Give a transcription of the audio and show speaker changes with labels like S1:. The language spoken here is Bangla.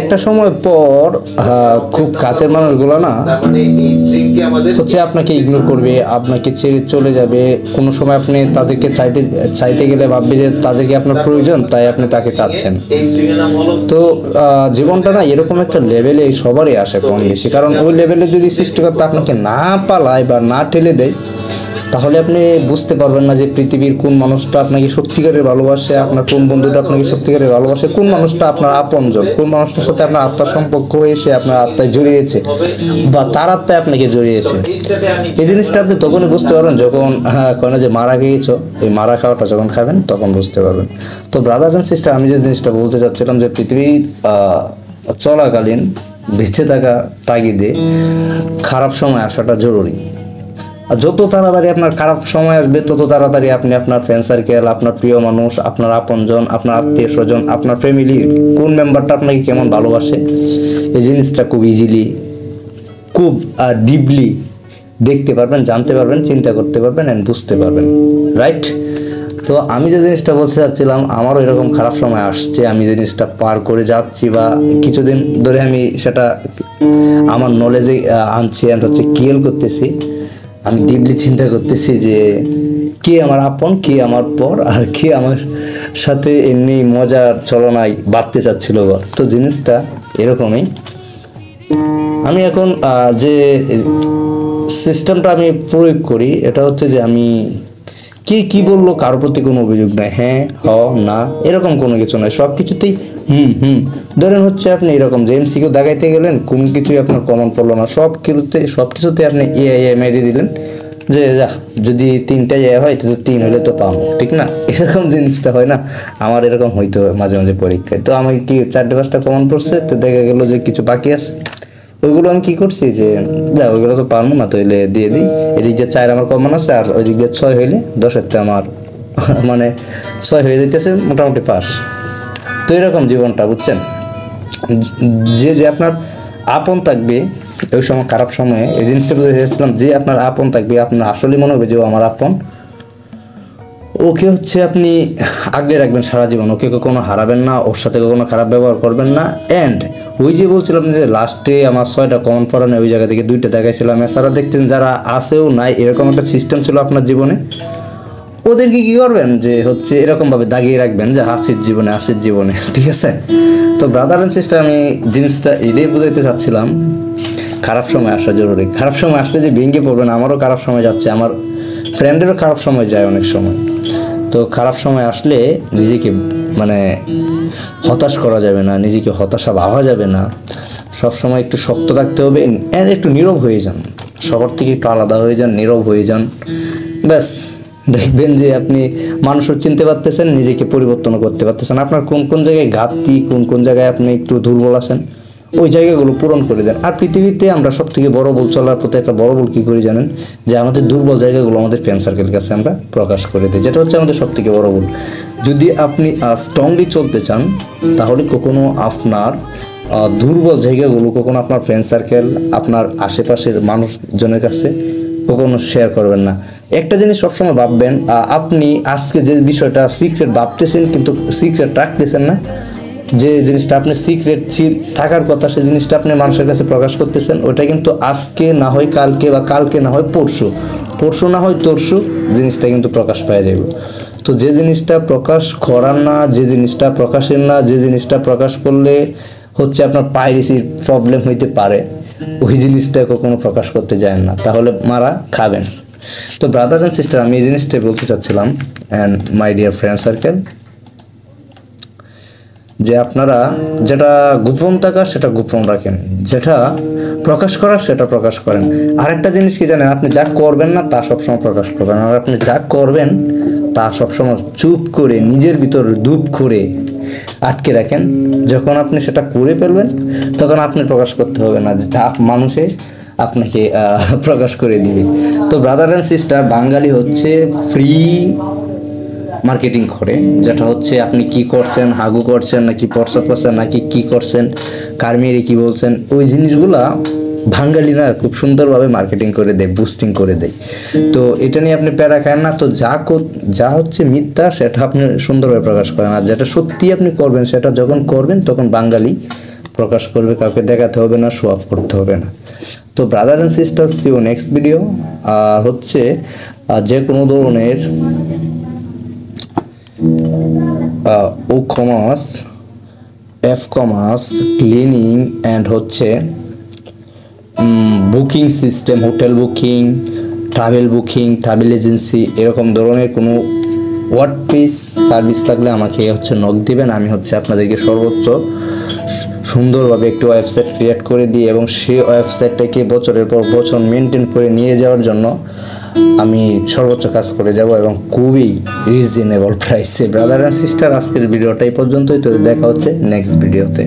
S1: একটা সময় পর খুব কাছের মানুষগুলো না হচ্ছে আপনাকে ইগনোর করবে, আপনাকে ছেড়ে চলে যাবে। কোনো সময় আপনি তাদেরকে চাইতে গেলে ভাববে যে তাদেরকে আপনার প্রয়োজন, তাই আপনি তাকে চাচ্ছেন। তো জীবনটা না এরকম একটা লেভেলে সবারই আসে কম বেশি, কারণ ওই লেভেলে যদি সৃষ্টিকর্তা আপনাকে না পালায় বা না ঠেলে দেয়, তাহলে আপনি বুঝতে পারবেন না যে পৃথিবীর কোন মানুষটা আপনাকে সত্যিকারের ভালোবাসে, আপনার কোন বন্ধুটা আপনাকে সত্যিকারের ভালোবাসে, কোন মানুষটা আপনার আপনজন, কোন মানুষটার সাথে আপনার আত্মার সম্পর্ক হয়েছে, আপনার আত্মায় জড়িয়েছে বা তার আত্মায় আপনাকে জড়িয়েছে। এই জিনিসটা আপনি তখনই বুঝতে পারবেন যখন কেন যে মারা গিয়েছো, এই মারা খাওয়াটা যখন খাবেন তখন বুঝতে পারবেন। তো ব্রাদার অ্যান্ড সিস্টার, আমি যে জিনিসটা বলতে চাচ্ছিলাম যে পৃথিবীর চলাকালীন বেঁচে থাকা তাগিদে খারাপ সময় আসাটা জরুরি। যত তাড়াতাড়ি আপনার খারাপ সময় আসবে, তত তাড়াতাড়ি আপনি আপনার ফ্রেন্ড সার্কেল, আপনার প্রিয় মানুষ, আপনার আপনজন, আপনার আত্মীয় স্বজন, আপনার ফ্যামিলির কোন মেম্বারটা আপনাকে কেমন ভালোবাসে, এই জিনিসটা খুব ইজিলি, খুব ডিপলি দেখতে পারবেন, জানতে পারবেন, চিন্তা করতে পারবেন অ্যান্ড বুঝতে পারবেন। রাইট? তো আমি যে জিনিসটা বলতে চাচ্ছিলাম, আমারও এরকম খারাপ সময় আসছে, আমি জিনিসটা পার করে যাচ্ছি বা কিছুদিন ধরে আমি সেটা আমার নলেজে আনছি অ্যান্ড হচ্ছে ক্লিয়ার করতেছি। আমি ডিপলি চিন্তা করতেছি যে কে আমার আপন, কে আমার পর, আর কে আমার সাথে এমনি মজার চলনায় বাড়তে চাচ্ছিল। তো জিনিসটা এরকমই। আমি এখন যে সিস্টেমটা আমি প্রয়োগ করি, এটা হচ্ছে যে আমি কে কি বললো কারোর প্রতি কোনো অভিযোগ নাই, হ্যাঁ হ না এরকম কোনো কিছু নয়, সব কিছুতেই ধরেন হচ্ছে আপনি এরকম যে এমসিকিউ দাগাইতে গেলেন, কোনো কিছুই আপনার কমন পড়লো না, সব কিছুতে আপনি এ মেরে দিলেন যে যা, যদি 3টা হয় তো 3 হলে তো পাবো, ঠিক না? এরকম জিনিসটা হয় না, আমার এরকম হইতো মাঝে মাঝে পরীক্ষায়। তো আমি কি 4-5টা কমন পড়ছে, তো দেখা গেল যে কিছু বাকি আছে, ওইগুলো আমি কি করছি যে যা ওইগুলো তো পারবো না, তো এলে দিয়ে দিই। এদিক দিয়ে 4 আমার কমন আছে, আর ওই দিক দিয়ে 6 হইলে 10-এর আমার মানে 6 হয়ে যাইতেছে, মোটামুটি পাস। তো এরকম জীবনটা, বুঝছেন? যে আপনার আপন থাকবে ওই সময় খারাপ সময়ে, এই জিনিসটা বুঝতে চেয়েছিলাম, যে আপনার আপন থাকবে, আপনার আসলে মনে হবে যে ও আমার আপন, ওকে হচ্ছে আপনি আগলে রাখবেন সারা জীবন, ওকে কখনো হারাবেন না, ওর সাথে কখনো খারাপ ব্যবহার করবেন না। অ্যান্ড ওই যে বলছিলাম যে লাস্টে আমার 6টা কমন পড়ানো, ওই জায়গা থেকে 2টা দেখাইছিলাম, এছাড়া দেখতেন যারা আসেও নাই, এরকম একটা সিস্টেম ছিল আপনার জীবনে, ওদেরকে কি করবেন যে হচ্ছে এরকমভাবে দাগিয়ে রাখবেন যে হাসির জীবনে, ঠিক আছে? তো ব্রাদার অ্যান্ড সিস্টার, আমি জিনিসটা এটাই বুঝাইতে চাচ্ছিলাম, খারাপ সময় আসা জরুরি। খারাপ সময় আসলে যে ভেঙে পড়বেন, আমারও খারাপ সময় যাচ্ছে, আমার ফ্রেন্ডেরও খারাপ সময় যায় অনেক সময়। তো খারাপ সময় আসলে নিজেকে মানে হতাশ করা যাবে না, নিজেকে হতাশা ভাবা যাবে না, সবসময় একটু শক্ত থাকতে হবে, একটু নীরব হয়ে যান, সবার থেকে একটু আলাদা হয়ে যান, নীরব হয়ে যান, ব্যাস দেখবেন যে আপনি মানুষও চিনতে পারতেছেন, নিজেকে পরিবর্তন করতে পারতেছেন। আপনার কোন কোন জায়গায় ঘাটতি, কোন কোন জায়গায় আপনি একটু দুর্বল আছেন, ওই জায়গাগুলো পূরণ করে দেন। আর পৃথিবীতে আমরা সব থেকে বড় ভুল, চলার পথে একটা বড় ভুল কী করি জানেন? যে আমাদের দুর্বল জায়গাগুলো আমাদের ফ্রেন্ড সার্কেলের কাছে আমরা প্রকাশ করে দিই, যেটা হচ্ছে আমাদের সব থেকে বড় ভুল। যদি আপনি স্ট্রংলি চলতে চান, তাহলে কখনো আপনার দুর্বল জায়গাগুলো কখনো আপনার ফ্রেন্ড সার্কেল, আপনার আশেপাশের মানুষজনের কাছে কখনো শেয়ার করবেন না। একটা জিনিস সবসময় ভাববেন, আপনি আজকে যে বিষয়টা সিক্রেট ভাবতেছেন কিন্তু সিক্রেট রাখতেছেন না, যে জিনিসটা আপনি সিক্রেট থাকার কথা, সেই জিনিসটা আপনি মানুষের কাছে প্রকাশ করতেছেন, ওটা কিন্তু আজকে না হয় কালকে, বা কালকে না হয় পরশু, পরশু না হয় তরশু, জিনিসটা কিন্তু প্রকাশ পাওয়া যাবে। তো যে জিনিসটা প্রকাশ করার না, যে জিনিসটা প্রকাশের না, যে জিনিসটা প্রকাশ করলে হচ্ছে আপনার পাইরেসির প্রবলেম হইতে পারে, ওই জিনিসটা কখনো প্রকাশ করতে যায় না, তাহলে মারা খাবেন। তো ব্রাদার অ্যান্ড সিস্টার, আমি এই জিনিসটাই বলতে চাচ্ছিলাম, and my dear friend circle, যে আপনারা যেটা গোপন থাকার সেটা গোপন রাখেন, যেটা প্রকাশ করার সেটা প্রকাশ করেন। আরেকটা জিনিস কি জানেন? আপনি যা করবেন না তা সবসময় প্রকাশ করবেন, আর আপনি যা করবেন তা সবসময় চুপ করে নিজের ভিতর ধূপ করে আটকে রাখেন। যখন আপনি সেটা করে ফেলবেন, তখন আপনি প্রকাশ করতে হবে না, যা মানুষে আপনাকে প্রকাশ করে দিবে। তো ব্রাদার অ্যান্ড সিস্টার, বাঙালি হচ্ছে ফ্রি মার্কেটিং করে, যেটা হচ্ছে আপনি কি করছেন, হাগু করছেন নাকি পরসা করছেন নাকি কি করছেন, কার মেয়েরে কি বলছেন, ওই জিনিসগুলা বাঙালি না খুব সুন্দরভাবে মার্কেটিং করে দেয়, বুস্টিং করে দেয়। তো এটা নিয়ে আপনি প্যারা খান না। তো যা হচ্ছে মিথ্যা সেটা আপনি সুন্দরভাবে প্রকাশ করেন, আর যেটা সত্যি আপনি করবেন, সেটা যখন করবেন তখন বাঙালি প্রকাশ করবে, কাউকে দেখাতে হবে না, শো অফ করতে হবে না। তো brother and sister, see you next video. আর হচ্ছে যে কোনো ধরনের ও commerce, F commerce, cleaning and হচ্ছে booking system, hotel booking, travel agency, এরকম ধরনের কোনো ওয়ার্ডপ্রেস সার্ভিস থাকলে আমাকে হচ্ছে নক দিবেন। আমি হচ্ছে আপনাদেরকে সর্বোচ্চ সুন্দরভাবে একটি ওয়েবসাইট ক্রিয়েট করে দিই এবং সেই ওয়েবসাইটটাকে বছরের পর বছর মেনটেন করে নিয়ে যাওয়ার জন্য আমি সর্বোচ্চ কাজ করে যাব এবং খুবই রিজনেবল প্রাইসে। ব্রাদার অ্যান্ড সিস্টার, আজকের ভিডিওটা এই পর্যন্তই। তো দেখা হচ্ছে নেক্সট ভিডিওতে।